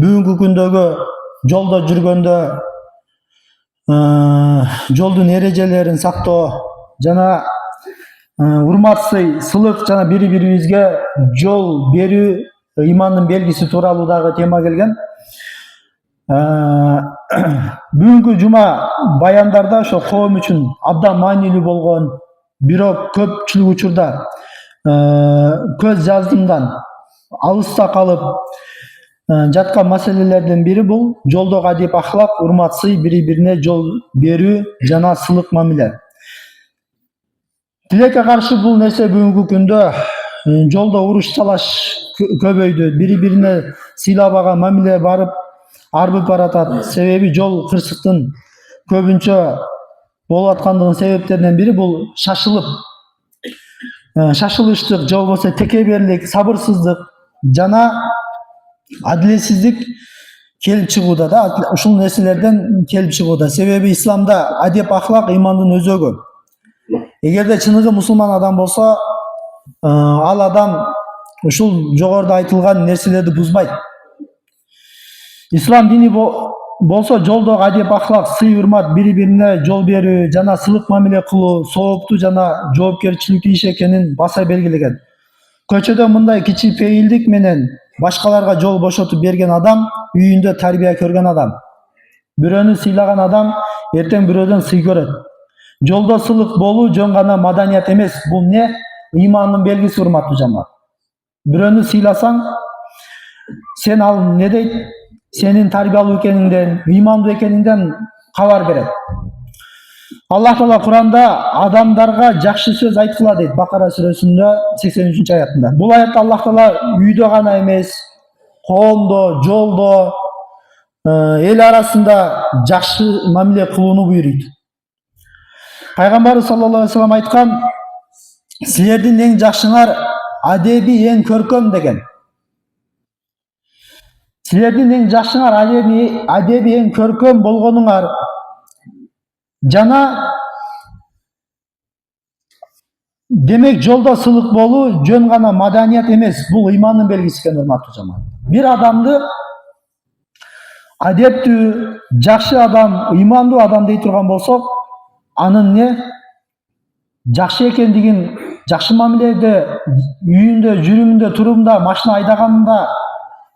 бүгүнкү күндөгү жолдо жүргөндө жолдун эрежелерин сактоо жана урматсый сылык жана бири бирибизге жол берүү ыймандын белгиси тууралуу дагы тема келген. Бүгүнкү жума баяндарда ошо коом үчүн абдан маанилүү болгон, бирок көпчүлүк учурда көз жаздымдан алыста калып жаткан маселелердин бири бул жолдогу адеп ахлак, урматсый бири бирине жол берүү жана сылык мамиле. Тилекке каршы бул нерсе бүгүнкү күндө жолдо уруш талаш көбөйдү, бири бирине сыйлабаган мамиле арбып баратат. Себеби жол кырсыктын көбүнчө болуп аткандыгынын себептеринен бири бул шашылыштык же болбосо текеберлик, сабырсыздык жана адилетсиздик келип чыгууда да. Ушул нерселерден келип чыгууда. Себеби исламда адеп ахлак ыймандын өзөгү. Эгерде чыныгы мусулман адам болсо, ал адам ушул жогоруда айтылган нерселерди бузбайт. Ислам дини болсо жолдогу адеп ахлак, сый урмат, бири бирине жол берүү жана сылык мамиле кылуу сооптуу жана жоопкерчиликтүү иш экенин баса белгилеген. Көчөдө мындай кичипейилдик менен башкаларга жол бошотуп берген адам үйүндө тарбия көргөн адам. Бирөөнү сыйлаган адам эртең бирөөдөн сый көрөт. Жолдо сылык болуу жөн гана маданият эмес, бул не? Ыймандын белгиси, урматтуу жамаат. Бирөөнү сыйласаң, сен ал не дейт? Сенин тарбиялуу экениңден, ыймандуу экениңден кабар берет. Аллах Таала Куранда адамдарга жакшы сөз айткыла дейт, Бакара сүрөсүндө 83-аятында. Бул аятта Аллах Таала үйдө гана эмес, коомдо, жолдо, эл арасында жакшы мамиле кылууну буйруйт. Пайгамбарыбыз саллаллаху алейхи вассалам айткан: "Силердин эң жакшыңар адеби эң көркөм" деген. Силердин эң жакшыңар адеби эң көркөм болгонуңар жана демек жолдо сылык болуу жөн гана маданият эмес, бул ыймандын белгиси экен, урматтуу жамаат. Бир адамды адептүү, жакшы адам, ыймандуу адам дей турган болсок, анын не жакшы экендигин, жакшы мамиледе, үйүндө, жүрүмүндө, турумунда, машина айдаганында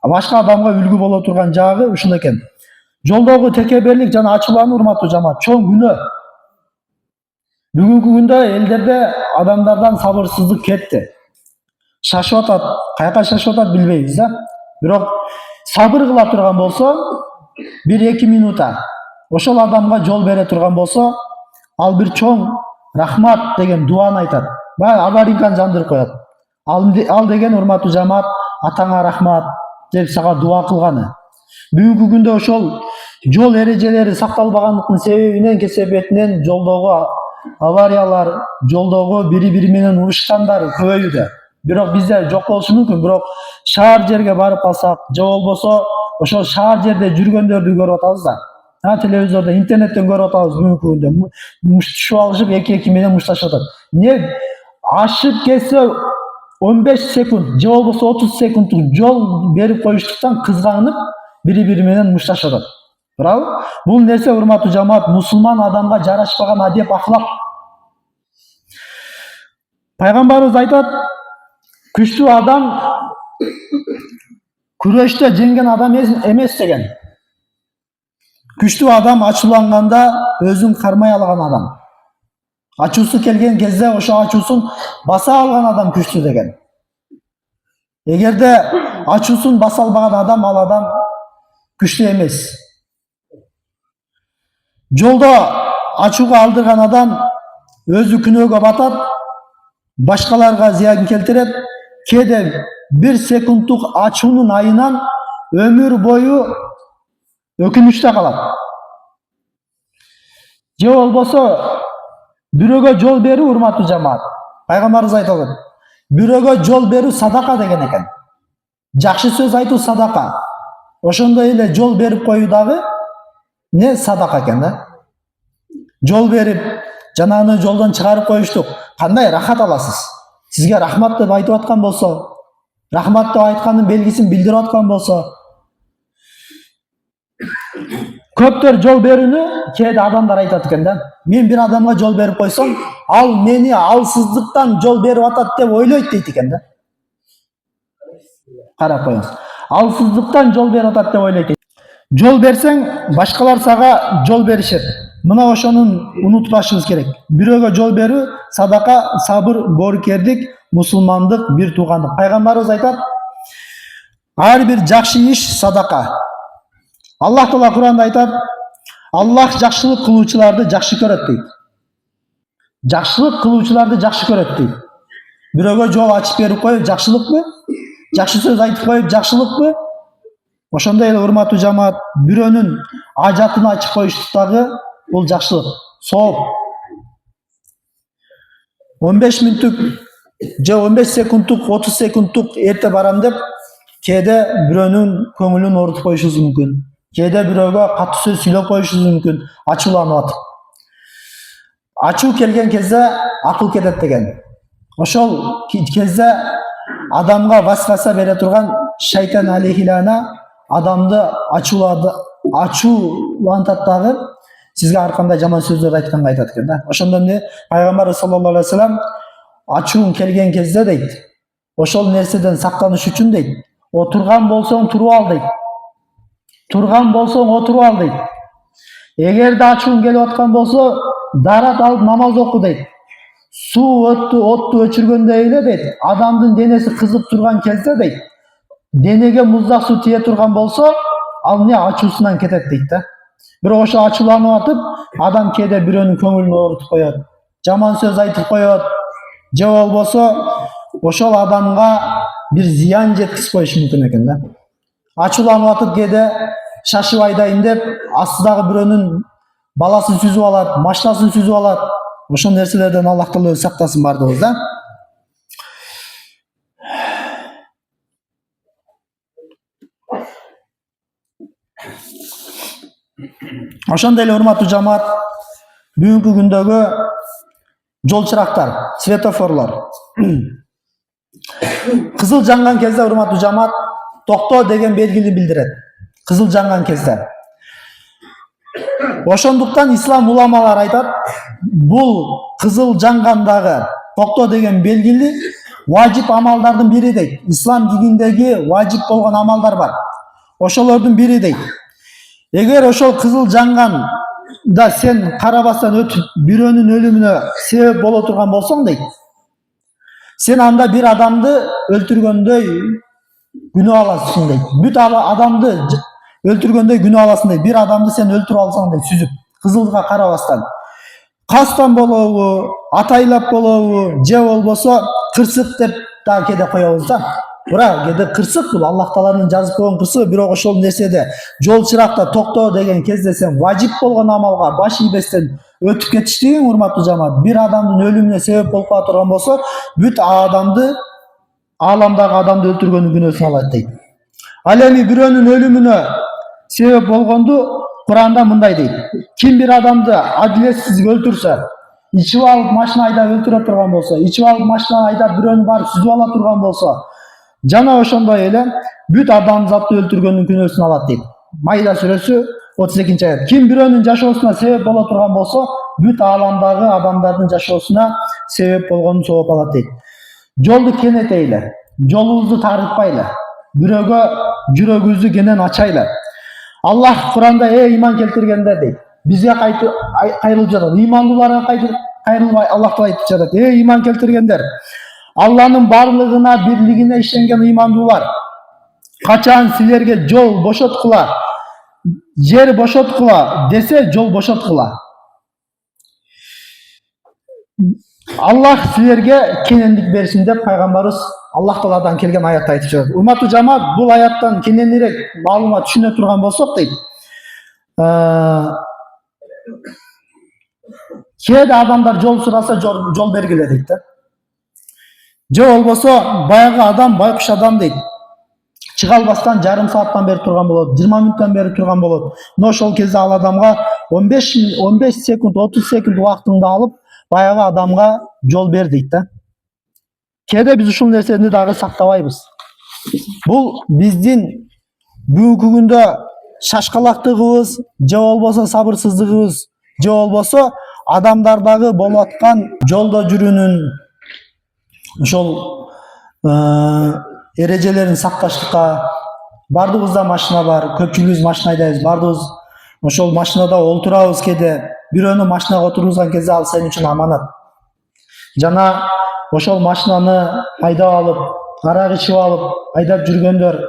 башка адамга үлгү боло турган жагы ушул экен. Жолдогу текеберлик жана ачуулануу, урматтуу жамаат, чоң күнөө. Бүгүнкү күндө элдерде адамдардан сабырсыздык кетти. Шашып атат, каяка шашып атат билбейбиз да. Бирок сабыр кыла турган болсо, 1-2 минута ошол адамга жол бере турган болсо, ал бир чоң рахмат деген дуаны айтат. Аварийканы жандырып коет. Ал деген, урматтуу жамаат, атаңа рахмат деп сага дуа кылганы. Бүгүнкү күндө ошол жол эрежелери сакталбагандыктын себебинен, кесепетинен жолдогу авариялар, жолдогу бири бири менен урушкандар көбөйүүдө. Бирок бизде жок болушу мүмкүн, бирок шаар жерге барып калсак, же болбосо ошол шаар жерде жүргөндөрдү көрүп атабыз да. Телевизордо, интернеттен көрүп атабыз бүгүнкү күндө. Мушташып алышып, эки менен мушташып атат. Не ашып кетсе 15 секунд же болбосо 30 секундтук жол берип коюштуктан кызганып бири бири менен мушташып атат. Туурабы? Бул нерсе, урматтуу жамаат, мусулман адамга жарашпаган адеп ахлак. Пайгамбарыбыз айтат: "Күчтүү адам күрөштө жеңген адам эмес" деген. Күчтүү адам ачууланганда өзүн кармай алган адам. Ачуусу келген кезде ошо ачуусун баса алган адам күчтүү деген. Эгерде ачуусун баса албаган адам, ал адам күчтүү эмес. Жолдо ачууга алдырган адам өзү күнөөгө батат, башкаларга зыян келтирет, кээде 1 секундтук ачуунун айынан өмүр бою өкүнүчтө калат. Же болбосо бирөөгө жол берүү, урматтуу жамаат, пайгамбарыбыз айтат, бирөөгө жол берүү садака деген экен. Жакшы сөз айтуу садака. Ошондой эле жол берип коюу дагы не садака экен да. Жол берип, жанагыны жолдон чыгарып коюштук. Кандай рахат аласыз? Сизге рахмат деп айтып аткан болсо, рахмат деп айткандын белгисин билдирип аткан болсо, Көптөр жол берүүнү кээде адамдар айтат экен да. Мен бир адамга жол берип койсом, ал мени алсыздыктан жол берип атат деп ойлойт дейт экен да. Карап коюңуз. Алсыздыктан жол берип атат деп ойлойт. Жол берсең, башкалар сага жол беришет. Мына ошонун унутпашыбыз керек. Бирөөгө жол берүү садака, сабыр, боорукердик, мусулмандык, бир туугандык. Пайгамбарыбыз айтат, ар бир жакшы иш садака. Аллах Таала Куранда айтат, Аллах жакшылык кылуучуларды жакшы көрөт дейт. Жакшылык кылуучуларды жакшы көрөт дейт. Бирөөгө жол ачып берип коюп жакшылыкпы? Жакшы сөз айтып коюп жакшылыкпы? Ошондой эле урматтуу жамаат, бирөөнүн ажатын ачып коюштук дагы бул жакшылык, сооп. 15 мүнөттүк же 15 секундтук, 30 секундтук эрте барам деп кээде бирөөнүн көңүлүн оорутуп коюшубуз мүмкүн. Кээде бирөөгө катуу сөз сүйлөп коюшубуз мүмкүн, ачууланып атып. Ачуу келген кезде акыл кетет деген. Ошол кезде адамга васваса бере турган шайтан алейхилана адамды ачуулантат дагы, сизге ар кандай жаман сөздөрдү айтканга айтат экен да. Ошондон эмне пайгамбар саллаллаху алейхи вассалам ачууң келген кезде дейт, ошол нерседен сактаныш үчүн дейт, отурган болсоң туруп ал дейт. Турган болсоң отуруп ал дейт. Эгерде ачууң келип аткан болсо, дарат алып намаз оку дейт. Суу отту өчүргөндөй эле дейт. Адамдын денеси кызып турган кезде дейт, денеге муздак суу тие турган болсо, ал эмне ачуусунан кетет дейт да. Бирок ошо ачууланып атып, адам кээде бирөөнүн көңүлүн оорутуп коет, жаман сөз айтып коет, же болбосо ошол адамга бир зыян жеткизип коюшу мүмкүн экен да. Ачууланып атып кээде шашып айдайын деп астыдагы бирөөнүн баласын сүзүп алат, машинасын сүзүп алат. Ошол нерселерден Аллах Таала өзү сактасын бардыгыбыз да. Ошондой эле урматтуу жамаат, бүгүнкү күндөгү жол чырактар, светофорлор. Кызыл жанган кезде урматтуу жамаат, токтоо деген белгини билдирет. Кызыл жанган кезде. Ошондуктан ислам уламалары айтат, бул кызыл жангандагы токтоо деген белгили важип амалдардын бири дейт. Ислам дининдеги важип болгон амалдар бар. Ошолордун бири дейт. Эгер ошол кызыл жанганда сен карабастан өтүп бирөөнүн өлүмүнө себеп боло турган болсоң дейт, сен анда бир адамды өлтүргөндөй күнөө аласың дейт. Бүт адамды өлтүргөндөй күнөө аласың дейт. Бир адамды сен өлтүрүп алсаң дейт, сүзүп, кызылга карабастан. Кастан болобу, атайлап болобу, же болбосо кырсык деп да кээде коебуз да. Бирок кээде кырсык бул Аллах Тааланын жазып койгон кырсыгы, бирок ошол нерседе жол чыракта токтоо деген кезде сен важип болгон амалга баш ийбестен өтүп кетиштигиң, урматтуу жамаат, бир адамдын өлүмүнө себеп болуп кала турган болсо, бүт адамды, ааламдагы адамды өлтүргөндүн күнөөсүн алат дейт. Ал эми бирөөнүн өлүмүнө себеп болгонду Куранда мындай дейт. Ким бир адамды адилетсиз өлтүрсө, ичип алып машина айдап өлтүрө турган болсо, ичип алып машина айдап бирөөнү барып сүзүп ала турган болсо, жана ошондой эле бүт адамзатты өлтүргөндүн күнөөсүн алат дейт. Майда сүрөсү 32-аят. Ким бирөөнүн жашоосуна себеп боло турган болсо, бүт ааламдагы адамдардын жашоосуна себеп болгонун сооп алат дейт. Жолду кенетейле, жолубузду тарытпайлы, бирөөгө жүрөгүбүздү кенен ачайлы. Аллах Куранда ыйман келтиргендер дейт. Бизге кайрылып жатат. Ыймандууларга кайрылбай Аллах Таала айтып жатат. Ыйман келтиргендер, Алланын барлыгына, бирлигине ишенген ыймандуулар, качан силерге жол бошоткула, жер бошоткула десе, жол бошоткула. Аллах силерге кенендик берсин деп пайгамбарыбыз Аллах Тааладан келген аятта айтып жатат. Урматтуу жамаат, бул аяттан кененирээк маалымат түшүнө турган болсок дейт, кээде адамдар жол сураса жол бергиле дейт да. Же болбосо баягы адам байкуш адам дейт. Чыга албастан жарым сааттан бери турган болот, 20 мүнөттөн бери турган болот. Но ошол кезде ал адамга 15 секунд, 30 секунд убактыңды алып, баягы адамга жол бер дейт да. Кээде биз ушул нерсени дагы сактабайбыз. Бул биздин бүгүнкү күндө шашкалактыгыбыз же болбосо сабырсыздыгыбыз же болбосо адамдардагы болуп аткан жолдо жүрүүнүн ошол эрежелерин сакташтыкка. Бардыгыбызда машина бар, көпчүлүгүбүз машина айдайбыз, бардыгыбыз ошол машинада олтурабыз кээде. Бирөөнү машинага отургузган кезде ал сен үчүн аманат. Жана ошол машинаны айдап алып, арак ичип алып, айдап жүргөндөр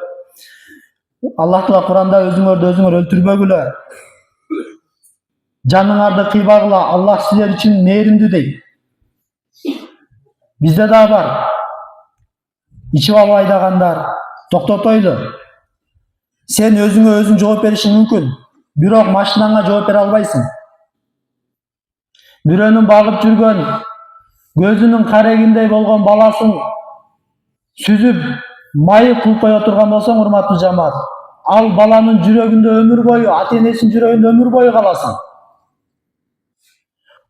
Аллах Таала Куранда өзүңөрдү өзүңөр өлтүрбөгүлө, жаныңарды кыйбагыла, Аллах силер үчүн мээримдүү дейт. Бизде да бар. Ичип алып айдагандар, токтотойлу. Сен өзүңө өзүң жооп беришиң мүмкүн, бирок машинаңа жооп бере албайсың. Бирөөнүн багып жүргөн, көзүнүн карегиндей болгон баласын сүзүп, майып кылып кое турган болсоң, урматтуу жамаат, ал баланын жүрөгүндө өмүр бою, ата-энесинин жүрөгүндө өмүр бою каласың.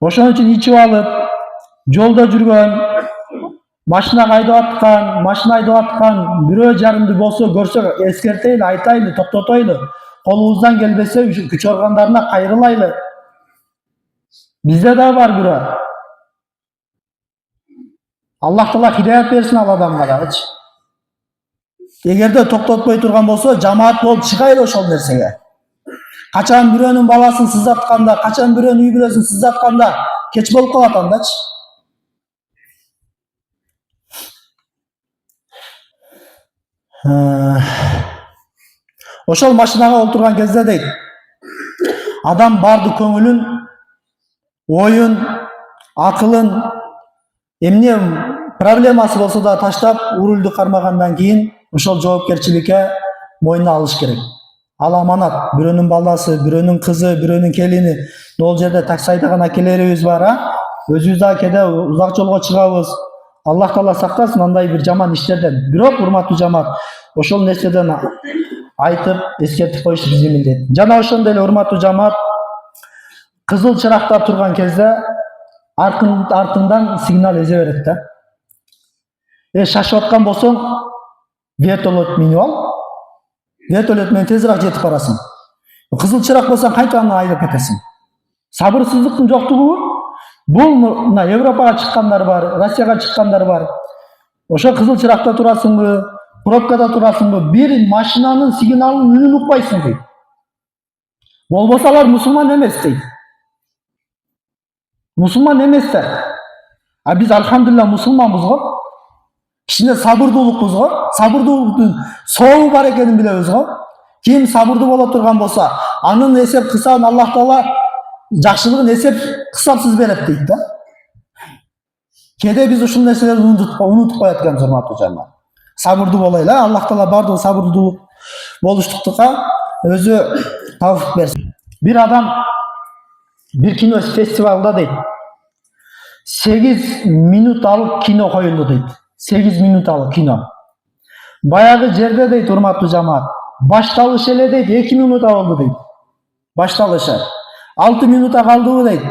Ошон үчүн ичип алып, жолдо жүргөн, машина айдап аткан бирөө жарымды болсо көрсөк эскертели, айтайлы, токтотойлу. Колубуздан келбесе күч органдарына кайрылайлы. Бизде да бар бирөө. Аллах Таала хидаят берсин ал адамга дагычы. Эгерде токтотпой турган болсо, жамаат болуп чыгайлы ошол нерсеге. Качан бирөөнүн баласын сыздатканда, качан бирөөнүн үй бүлөсүн сыздатканда кеч болуп калат андачы. Ошол машинага олтурган кезде дейт, адам барды көңүлүн, оюн, акылын, эмне проблемасы болсо да таштап, рулду кармагандан кийин ошол жоопкерчиликке мойнуна алыш керек. Ал аманат. Бирөөнүн баласы, бирөөнүн кызы, бирөөнүн келини. Могул жерде такси айдаган акелерибиз бар, өзүбүз да кээде узак жолго чыгабыз. Аллах Таала сактасын андай бир жаман иштерден. Бирок урматтуу жамаат, ошол нерседен айтып, эскертип коюш биздин милдет. Жана ошондой эле урматтуу жамаат, кызыл чыракта турган кезде артыңдан сигнал эзе берет да. Шашып аткан болсоң, вертолет минип ал. Вертолет менен тезирээк жетип барасың. Кызыл чырак болсоң, канча аны айдап кетесиң? Сабырсыздыктын жоктугубу? Бул мына Европага чыккандар бар, Россияга чыккандар бар. Ошо кызыл чыракта турасыңбы, пробкада турасыңбы, бир машинанын сигналынын үнүн укпайсың дейт. Болбосо алар мусулман эмес дейт. Мусулман эместер. А биз алхамдулилла мусулманбыз го. Кичине сабырдуулукпуз го. Сабырдуулуктун сообу бар экенин билебиз го. Ким сабырдуу боло турган болсо, анын эсеп кысабын Аллах Таала жакшылыгын эсеп кысапсыз берет дейт да. Кээде биз ушул нерселерди унутуп коет экенбиз, урматтуу жамаат. Сабырдуу болойлу, Аллах Таала бардыгы сабырдуу болуштуктукка өзү тавфик берсин. Бир адам бир кино фестивалда дейт, 8 минуталык кино коюлду дейт. 8 минуталык кино. Баягы жерде дейт, урматтуу жамаат, башталышы эле дейт 2 минута болду дейт. Башталышы 6 минута калдыбы дейт.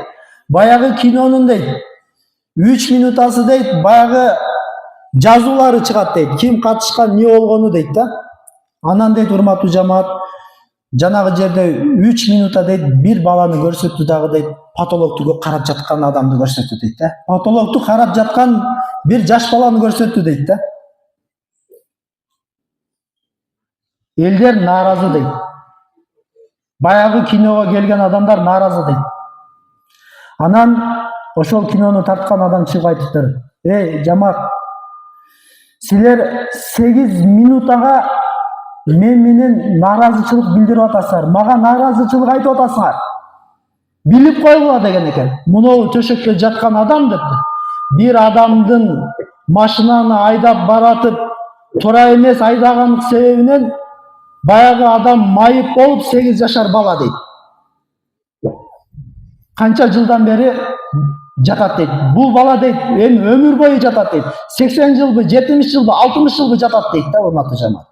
Баягы кинонун дейт 3 минутасы дейт, баягы жазуулары чыгат дейт. Ким катышкан, эмне болгону дейт да. Анан дейт, урматтуу жамаат, жанагы жерде 3 минута дейт бир баланы көрсөттү дагы дейт, патологду карап жаткан адамды көрсөттү дейт да. Патологду карап жаткан бир жаш баланы көрсөттү дейт да. Элдер нааразы дейт. Баягы киного келген адамдар нааразы дейт. Анан ошол кинону тарткан адам чыгып айтыптыр: "Эй, жамаат, силер 8 минутага мен менен нааразычылык билдирип атасыңар, мага нааразычылык айтып атасыңар. Билип койгула" деген экен. Мунау төшөккө жаткан адам депти. Бир адамдын машинаны айдап баратып, туура эмес айдаган себебинен баягы адам майып болуп 8 жашар бала дейт. Канча жылдан бери жатат дейт. Бул бала дейт, эми өмүр бою жатат дейт. 80 жылбы, 70 жылбы, 60 жылбы жатат дейт да, урматтуу жамаат.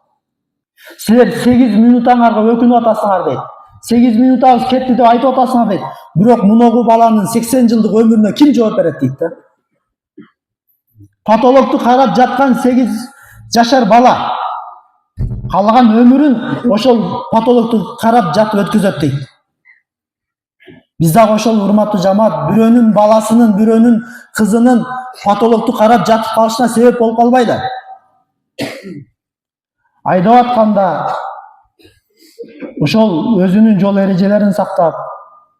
Силер 8 минутаңарга өкүнүп атасыңар дейт. 8 минутабыз кетти деп айтып атасыңар дейт. Бирок муногу баланын 80 жылдык өмүрүнө ким жооп берет дейт да. Патологду карап жаткан 8 жашар бала. калган өмүрүн ошол патологду карап жатып өткөзөт дейт. Биз дагы ошол урматтуу жамаат бирөөнүн баласынын, бирөөнүн кызынын патологду карап жатып калышына себеп болуп калбайлы. Айдап атканда ошол өзүнүн жол эрежелерин сактап,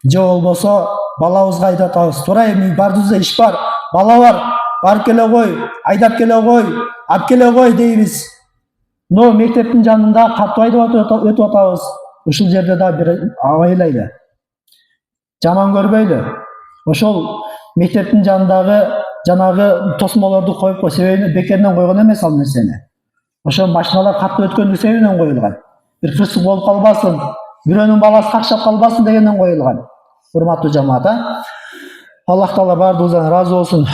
же болбосо балабызга айтып атабыз, туура эми бардыбызда иш бар, бала бар, барып келе кой, айдап келе кой, алып келе кой дейбиз. Но мектептин жанында катуу айдап өтүп атабыз. Ушул жерде да бир абайлайлы. Жаман көрбөйлү. Ошол мектептин жанындагы жанагы тосмолорду коюп себебин бекеринен койгон эмес ал нерсени. Ошол машиналар катуу өткөндүк себебинен коюлган. Бир кырсык болуп калбасын, бирөөнүн баласы какшап калбасын дегенден коюлган. Урматтуу жамаат, Аллах Таала баардыгыбыздан ыраазы болсун.